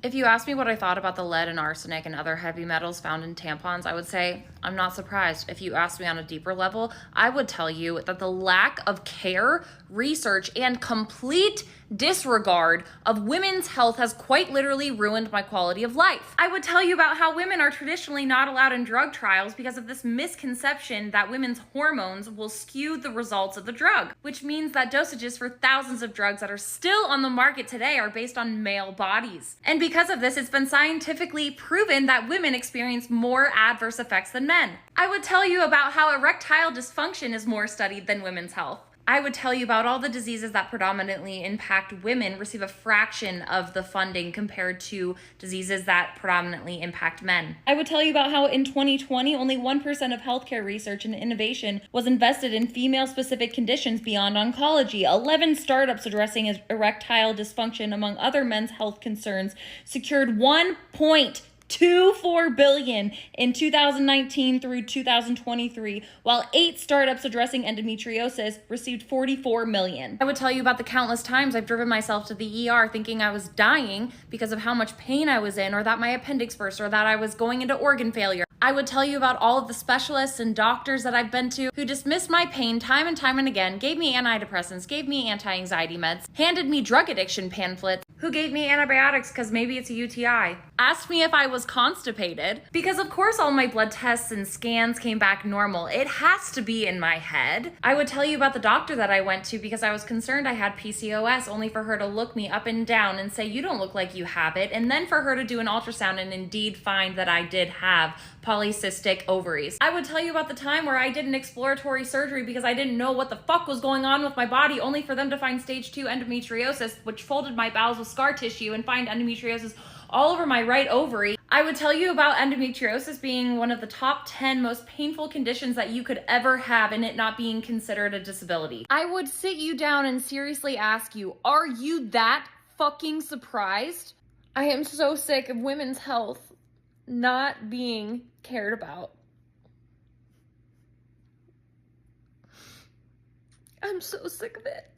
If you asked me what I thought about the lead and arsenic and other heavy metals found in tampons, I would say I'm not surprised. If you asked me on a deeper level, I would tell you that the lack of care, research, and complete disregard of women's health has quite literally ruined my quality of life. I would tell you about how women are traditionally not allowed in drug trials because of this misconception that women's hormones will skew the results of the drug, which means that dosages for thousands of drugs that are still on the market today are based on male bodies. And because of this, it's been scientifically proven that women experience more adverse effects than men. I would tell you about how erectile dysfunction is more studied than women's health. I would tell you about all the diseases that predominantly impact women receive a fraction of the funding compared to diseases that predominantly impact men. I would tell you about how in 2020, only 1% of healthcare research and innovation was invested in female-specific conditions beyond oncology. 11 startups addressing erectile dysfunction, among other men's health concerns, secured $1.24 billion in 2019 through 2023, while 8 startups addressing endometriosis received $44 million. I would tell you about the countless times I've driven myself to the ER thinking I was dying because of how much pain I was in, or that my appendix burst, or that I was going into organ failure. I would tell you about all of the specialists and doctors that I've been to who dismissed my pain time and time and again, gave me antidepressants, gave me anti-anxiety meds, handed me drug addiction pamphlets, who gave me antibiotics because maybe it's a UTI, asked me if I was constipated, because of course all my blood tests and scans came back normal. It has to be in my head. I would tell you about the doctor that I went to because I was concerned I had PCOS, only for her to look me up and down and say, "You don't look like you have it," and then for her to do an ultrasound and indeed find that I did have polycystic ovaries. I would tell you about the time where I did an exploratory surgery because I didn't know what the fuck was going on with my body, only for them to find stage 2 endometriosis, which folded my bowels with scar tissue, and find endometriosis all over my right ovary. I would tell you about endometriosis being one of the top 10 most painful conditions that you could ever have, and it not being considered a disability. I would sit you down and seriously ask you, are you that fucking surprised? I am so sick of women's health not being cared about. I'm so sick of it.